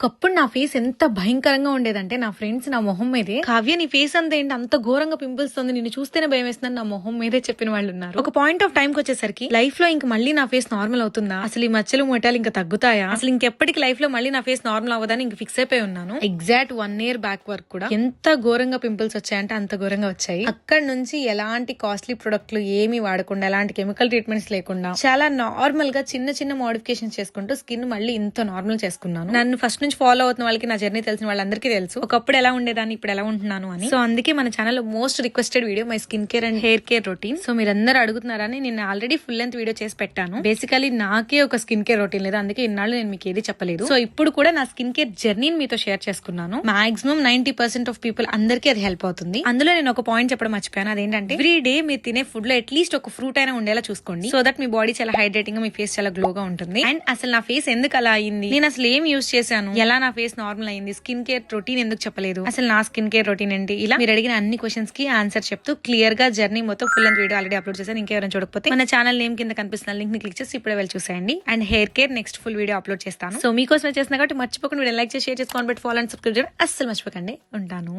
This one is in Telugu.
ఒకప్పుడు నా ఫేస్ ఎంత భయంకరంగా ఉండేదంటే నా ఫ్రెండ్స్ నా మొహం మీదే కావ్య నీ ఫేస్ అంతా ఏంటి అంత ఘోరంగా పింపుల్స్ ఉంది, నిన్ను చూస్తేనే భయం వేస్తుందని నా మొహం మీదే చెప్పిన వాళ్ళు ఉన్నారు. ఒక పాయింట్ ఆఫ్ టైం కి వచ్చేసరికి లైఫ్ లో ఇంక మళ్ళీ నా ఫేస్ నార్మల్ అవుతుందా, అసలు ఈ మచ్చలు మొటాలు ఇంకా తగ్గుతాయా, అసలు ఇంకెప్పటికి లైఫ్ లో మళ్ళీ నా ఫేస్ నార్మల్ అవ్వదని ఇంక ఫిక్స్ అయిపోయి ఉన్నాను. ఎగ్జాక్ట్ 1 year బ్యాక్ వరకు కూడా ఎంత ఘోరంగా పింపుల్స్ వచ్చాయంటే అంత ఘోరంగా వచ్చాయి. అక్కడ నుంచి ఎలాంటి కాస్ట్లీ ప్రొడక్ట్లు ఏమి వాడకుండా, ఎలాంటి కెమికల్ ట్రీట్మెంట్స్ లేకుండా చాలా నార్మల్ గా చిన్న చిన్న మోడిఫికేషన్ చేసుకుంటూ స్కిన్ మళ్ళీ ఇంత నార్మల్ చేసుకున్నాను. నన్ను ఫస్ట్ నుంచి ఫాలో అవుతున్న వాళ్ళకి నా జర్నీ తెలిసిన వాళ్ళందరికీ తెలుసు ఒకప్పుడు ఎలా ఉండేదాన్ని ఇప్పుడు ఎలా ఉంటున్నాను అని. సో అందుకే మన channel most requested video my skin care and hair care routine. So మీరందరూ అడుగుతున్నారని నేను ఆల్రెడీ ఫుల్ లెంత్ వీడియో చేసి పెట్టాను. బేసికలీ నాకే ఒక స్కిన్ కేర్ రొటీన్ లేదు, అందుకే ఇన్నాళ్ళు నేను మీకు ఏది చెప్పలేదు. సో ఇప్పుడు కూడా నా స్కిన్ కేర్ జర్నీని మీతో షేర్ చేసుకున్నాను. మాక్సిమం 90% ఆఫ్ పీపుల్ అందరికీ అది హెల్ప్ అవుతుంది. అందులో నేను ఒక పాయింట్ చెప్పడం మర్చిపోయాను, అదేంటంటే ఎవ్రీ డే మీరు తినే ఫుడ్ లో అట్లీస్ట్ ఒక ఫ్రూట్ అయినా ఉండేలా చూసుకోండి. సో దట్ మీ బాడీ చాలా హైడ్రేటింగ్ గా, మీ ఫేస్ చాలా గ్లోగా ఉంటుంది. అండ్ అసలు నా ఫేస్ ఎందుకు అలా అయింది, నేను అసలు ఏం యూజ్ చేశాను, ఎలా నా ఫేస్ నార్మల్ అయింది, స్కిన్ కేర్ రొటీన్ ఎందుకు చెప్పలేదు, అసలు నా స్కిన్ కేర్ రొటీన్ ఏంటి, ఇలా మీరు అడిగిన అన్ని క్వశ్చన్స్ కి ఆన్సర్ చెప్తూ క్లియర్ గా జర్నీ మొత్తం full length video already upload చేశాను. ఇంకెవరైనా చూడకపోతే మన ఛానల్ నేమ్ కింద కనిపిస్తున్న లింక్ ని క్లిక్ చేసి ఇప్పుడే వెళ్ళి చూసేయండి. And hair care next full video upload చేస్తాను. సో మీకోసమే చేస్తున్నా కాబట్టి మర్చిపోకుండా వీడియో లైక్ చేసి షేర్ చేసుకోండి, ఫాలో అండ్ సబ్స్క్రైబ్ చేయడం అస్సలు మర్చిపోకండి. ఉంటాను.